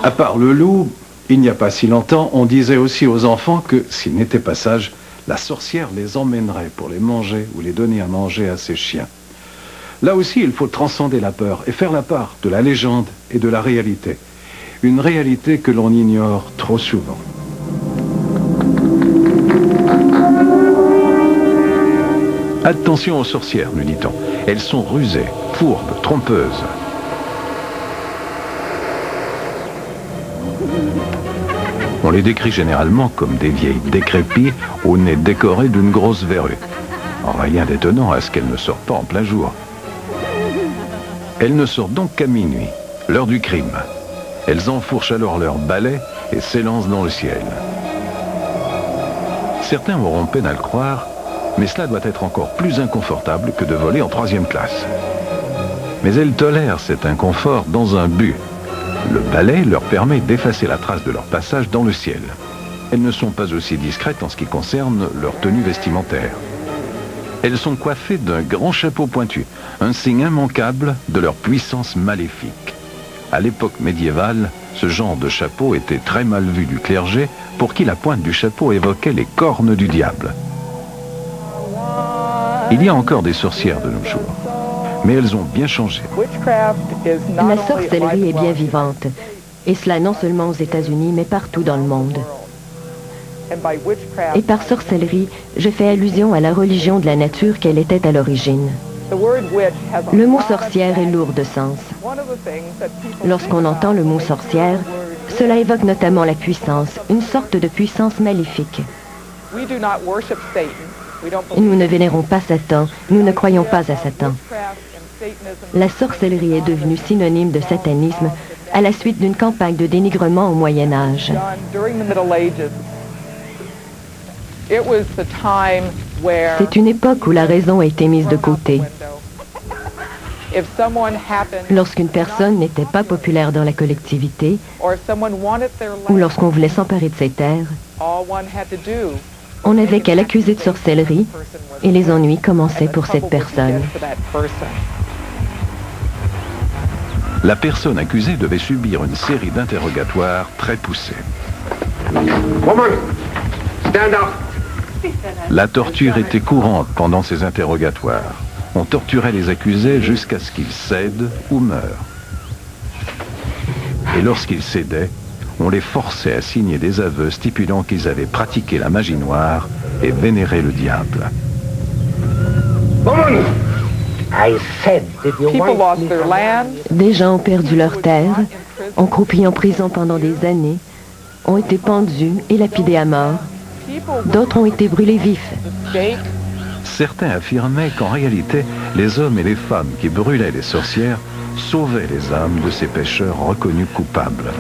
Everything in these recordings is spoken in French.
À part le loup, il n'y a pas si longtemps, on disait aussi aux enfants que, s'ils n'étaient pas sages, la sorcière les emmènerait pour les manger ou les donner à manger à ses chiens. Là aussi, il faut transcender la peur et faire la part de la légende et de la réalité. Une réalité que l'on ignore trop souvent. Attention aux sorcières, nous dit-on. Elles sont rusées, fourbes, trompeuses. On les décrit généralement comme des vieilles décrépies au nez décoré d'une grosse verrue. Rien d'étonnant à ce qu'elles ne sortent pas en plein jour. Elles ne sortent donc qu'à minuit, l'heure du crime. Elles enfourchent alors leur balai et s'élancent dans le ciel. Certains auront peine à le croire, mais cela doit être encore plus inconfortable que de voler en 3e classe. Mais elles tolèrent cet inconfort dans un but. Le balai leur permet d'effacer la trace de leur passage dans le ciel. Elles ne sont pas aussi discrètes en ce qui concerne leur tenue vestimentaire. Elles sont coiffées d'un grand chapeau pointu, un signe immanquable de leur puissance maléfique. À l'époque médiévale, ce genre de chapeau était très mal vu du clergé, pour qui la pointe du chapeau évoquait les cornes du diable. Il y a encore des sorcières de nos jours, mais elles ont bien changé. La sorcellerie est bien vivante, et cela non seulement aux États-Unis, mais partout dans le monde. Et par sorcellerie, je fais allusion à la religion de la nature qu'elle était à l'origine. Le mot sorcière est lourd de sens. Lorsqu'on entend le mot sorcière, cela évoque notamment la puissance, une sorte de puissance maléfique. Nous ne vénérons pas Satan, nous ne croyons pas à Satan. La sorcellerie est devenue synonyme de satanisme à la suite d'une campagne de dénigrement au Moyen Âge. C'est une époque où la raison a été mise de côté. Lorsqu'une personne n'était pas populaire dans la collectivité, ou lorsqu'on voulait s'emparer de ses terres, on n'avait qu'à l'accuser de sorcellerie, et les ennuis commençaient pour cette personne. La personne accusée devait subir une série d'interrogatoires très poussés. La torture était courante pendant ces interrogatoires. On torturait les accusés jusqu'à ce qu'ils cèdent ou meurent. Et lorsqu'ils cédaient, on les forçait à signer des aveux stipulant qu'ils avaient pratiqué la magie noire et vénéré le diable. Des gens ont perdu leurs terres, ont croupi en prison pendant des années, ont été pendus et lapidés à mort. D'autres ont été brûlés vifs. Certains affirmaient qu'en réalité, les hommes et les femmes qui brûlaient les sorcières sauvaient les âmes de ces pécheurs reconnus coupables.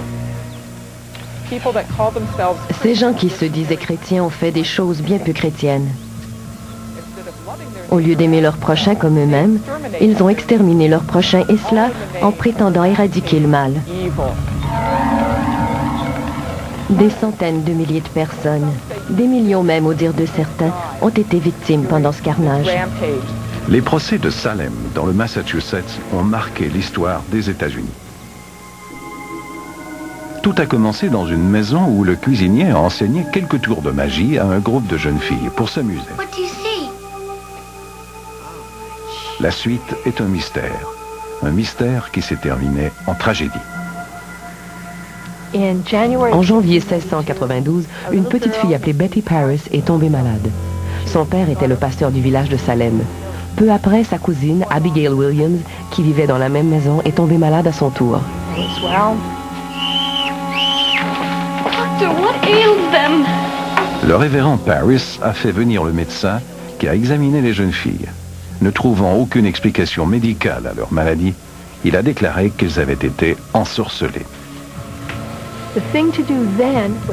Ces gens qui se disaient chrétiens ont fait des choses bien peu chrétiennes. Au lieu d'aimer leur prochain comme eux-mêmes, ils ont exterminé leur prochain, et cela en prétendant éradiquer le mal. Des centaines de milliers de personnes, des millions même au dire de certains, ont été victimes pendant ce carnage. Les procès de Salem, dans le Massachusetts, ont marqué l'histoire des États-Unis. Tout a commencé dans une maison où le cuisinier a enseigné quelques tours de magie à un groupe de jeunes filles pour s'amuser. La suite est un mystère qui s'est terminé en tragédie. En janvier 1692, une petite fille appelée Betty Paris est tombée malade. Son père était le pasteur du village de Salem. Peu après, sa cousine, Abigail Williams, qui vivait dans la même maison, est tombée malade à son tour. Le révérend Paris a fait venir le médecin qui a examiné les jeunes filles. Ne trouvant aucune explication médicale à leur maladie, il a déclaré qu'elles avaient été ensorcelées.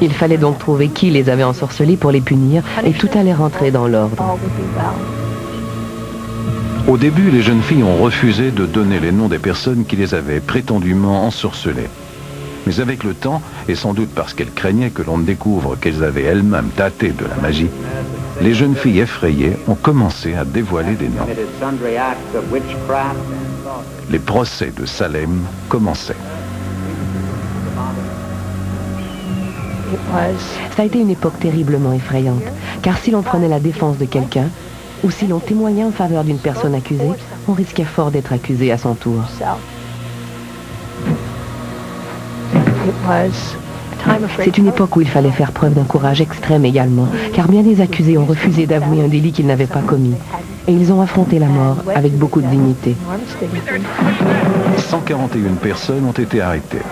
Il fallait donc trouver qui les avait ensorcelées pour les punir, et tout allait rentrer dans l'ordre. Au début, les jeunes filles ont refusé de donner les noms des personnes qui les avaient prétendument ensorcelées. Mais avec le temps, et sans doute parce qu'elles craignaient que l'on ne découvre qu'elles avaient elles-mêmes tâté de la magie, les jeunes filles effrayées ont commencé à dévoiler des noms. Les procès de Salem commençaient. Ça a été une époque terriblement effrayante, car si l'on prenait la défense de quelqu'un, ou si l'on témoignait en faveur d'une personne accusée, on risquait fort d'être accusé à son tour. C'est une époque où il fallait faire preuve d'un courage extrême également, car bien des accusés ont refusé d'avouer un délit qu'ils n'avaient pas commis. Et ils ont affronté la mort avec beaucoup de dignité. 141 personnes ont été arrêtées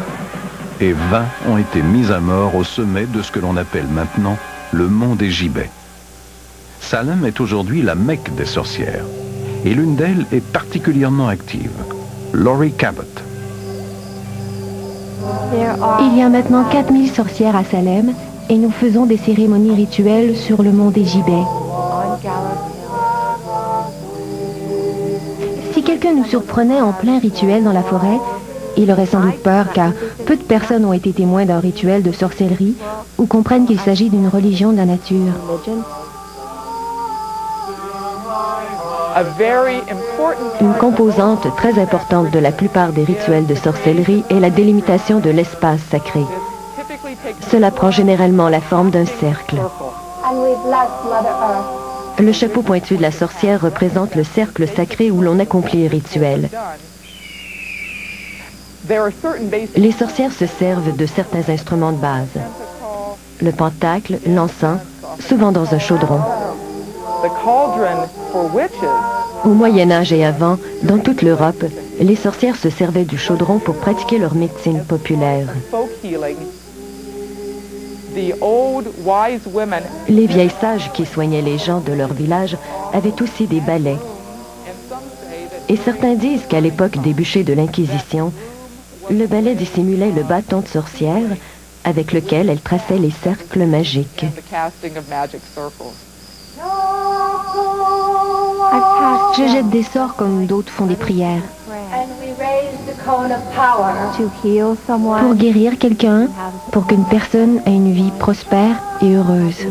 et 20 ont été mises à mort au sommet de ce que l'on appelle maintenant le mont des Gibets. Salem est aujourd'hui la Mecque des sorcières et l'une d'elles est particulièrement active, Laurie Cabot. Il y a maintenant 4000 sorcières à Salem et nous faisons des cérémonies rituelles sur le mont des Gibets. Si quelqu'un nous surprenait en plein rituel dans la forêt, il aurait sans doute peur car peu de personnes ont été témoins d'un rituel de sorcellerie ou comprennent qu'il s'agit d'une religion de la nature. Une composante très importante de la plupart des rituels de sorcellerie est la délimitation de l'espace sacré. Cela prend généralement la forme d'un cercle. Le chapeau pointu de la sorcière représente le cercle sacré où l'on accomplit les rituels. Les sorcières se servent de certains instruments de base. Le pentacle, l'encens, souvent dans un chaudron. Au Moyen Âge et avant, dans toute l'Europe, les sorcières se servaient du chaudron pour pratiquer leur médecine populaire. Les vieilles sages qui soignaient les gens de leur village avaient aussi des balais. Et certains disent qu'à l'époque des bûchers de l'Inquisition, le balai dissimulait le bâton de sorcière avec lequel elle traçait les cercles magiques. Je jette des sorts comme d'autres font des prières. Pour guérir quelqu'un, pour qu'une personne ait une vie prospère et heureuse.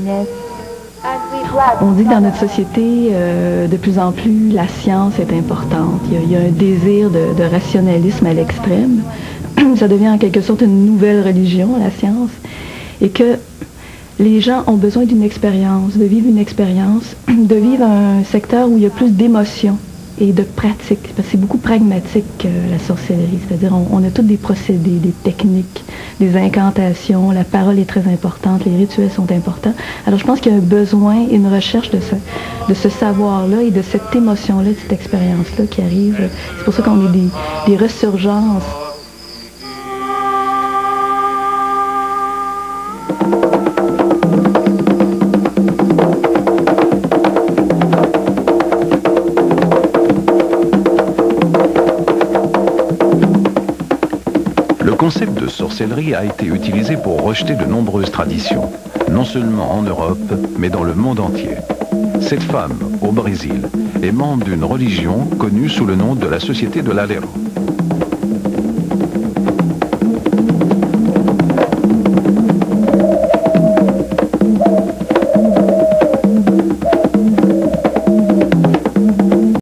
On dit que dans notre société, de plus en plus, la science est importante. Il y a un désir de rationalisme à l'extrême. Ça devient en quelque sorte une nouvelle religion, la science. Et que les gens ont besoin d'une expérience, de vivre une expérience, de vivre un secteur où il y a plus d'émotions et de pratique. Parce que c'est beaucoup pragmatique, la sorcellerie. C'est-à-dire, on a tous des procédés, des techniques, des incantations. La parole est très importante, les rituels sont importants. Alors, je pense qu'il y a un besoin et une recherche de ce savoir-là et de cette émotion-là, de cette expérience-là qui arrive. C'est pour ça qu'on a des ressurgences. Le concept de sorcellerie a été utilisé pour rejeter de nombreuses traditions, non seulement en Europe, mais dans le monde entier. Cette femme, au Brésil, est membre d'une religion connue sous le nom de la Société de l'Alero.